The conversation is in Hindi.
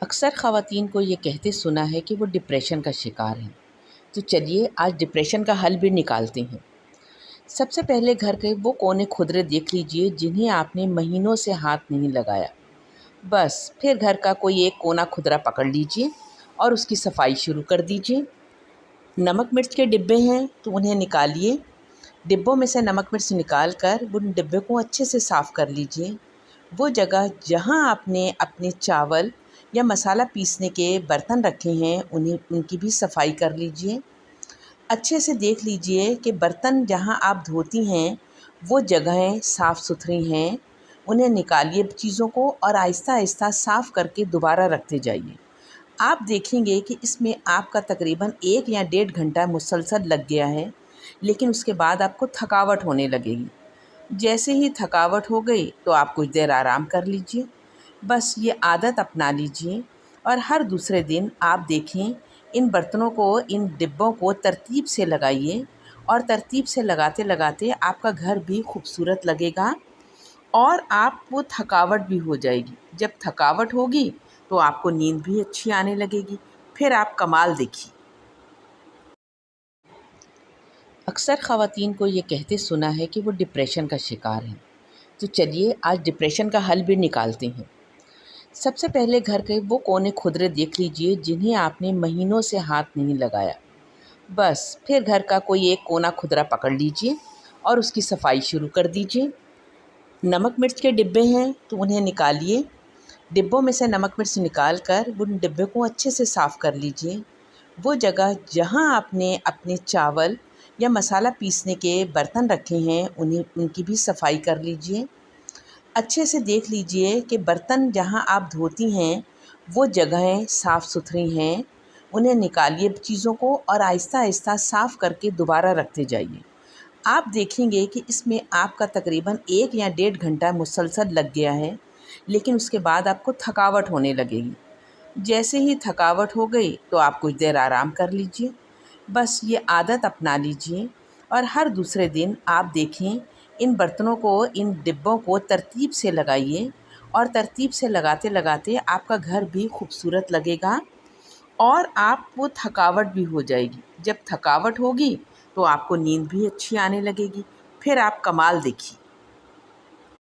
अक्सर ख़वातीन को ये कहते सुना है कि वो डिप्रेशन का शिकार हैं। तो चलिए आज डिप्रेशन का हल भी निकालते हैं। सबसे पहले घर के वो कोने खुदरे देख लीजिए जिन्हें आपने महीनों से हाथ नहीं लगाया। बस फिर घर का कोई एक कोना खुदरा पकड़ लीजिए और उसकी सफाई शुरू कर दीजिए। नमक मिर्च के डिब्बे हैं तो उन्हें निकालिए। डिब्बों में से नमक मिर्च निकाल कर उन डिब्बे को अच्छे से साफ़ कर लीजिए। वो जगह जहाँ आपने अपने चावल या मसाला पीसने के बर्तन रखे हैं उन्हें उनकी भी सफाई कर लीजिए। अच्छे से देख लीजिए कि बर्तन जहाँ आप धोती हैं वो जगहें साफ़ सुथरी हैं। उन्हें निकालिए चीज़ों को और आहिस्ता आहिस्ता साफ़ करके दोबारा रखते जाइए। आप देखेंगे कि इसमें आपका तकरीबन 1 या डेढ़ घंटा मुसलसल लग गया है, लेकिन उसके बाद आपको थकावट होने लगेगी। जैसे ही थकावट हो गई तो आप कुछ देर आराम कर लीजिए। बस ये आदत अपना लीजिए और हर दूसरे दिन आप देखें इन बर्तनों को, इन डिब्बों को तरतीब से लगाइए और तरतीब से लगाते लगाते आपका घर भी खूबसूरत लगेगा और आपको थकावट भी हो जाएगी। जब थकावट होगी तो आपको नींद भी अच्छी आने लगेगी। फिर आप कमाल देखिए। अक्सर ख़वातीन को ये कहते सुना है कि वो डिप्रेशन का शिकार हैं। तो चलिए आज डिप्रेशन का हल भी निकालते हैं। सबसे पहले घर के वो कोने खुदरे देख लीजिए जिन्हें आपने महीनों से हाथ नहीं लगाया। बस फिर घर का कोई एक कोना खुदरा पकड़ लीजिए और उसकी सफाई शुरू कर दीजिए। नमक मिर्च के डिब्बे हैं तो उन्हें निकालिए। डिब्बों में से नमक मिर्च निकाल कर उन डिब्बे को अच्छे से साफ़ कर लीजिए। वो जगह जहाँ आपने अपने चावल या मसाला पीसने के बर्तन रखे हैं उन्हें उनकी भी सफाई कर लीजिए। अच्छे से देख लीजिए कि बर्तन जहाँ आप धोती हैं वो जगहें साफ़ सुथरी हैं। उन्हें निकालिए चीज़ों को और आहिस्ता आहिस्ता साफ़ करके दोबारा रखते जाइए। आप देखेंगे कि इसमें आपका तकरीबन 1 या डेढ़ घंटा मुसलसल लग गया है, लेकिन उसके बाद आपको थकावट होने लगेगी। जैसे ही थकावट हो गई तो आप कुछ देर आराम कर लीजिए। बस ये आदत अपना लीजिए और हर दूसरे दिन आप देखें इन बर्तनों को, इन डिब्बों को तरतीब से लगाइए और तरतीब से लगाते लगाते आपका घर भी खूबसूरत लगेगा और आपको थकावट भी हो जाएगी। जब थकावट होगी तो आपको नींद भी अच्छी आने लगेगी। फिर आप कमाल देखिए।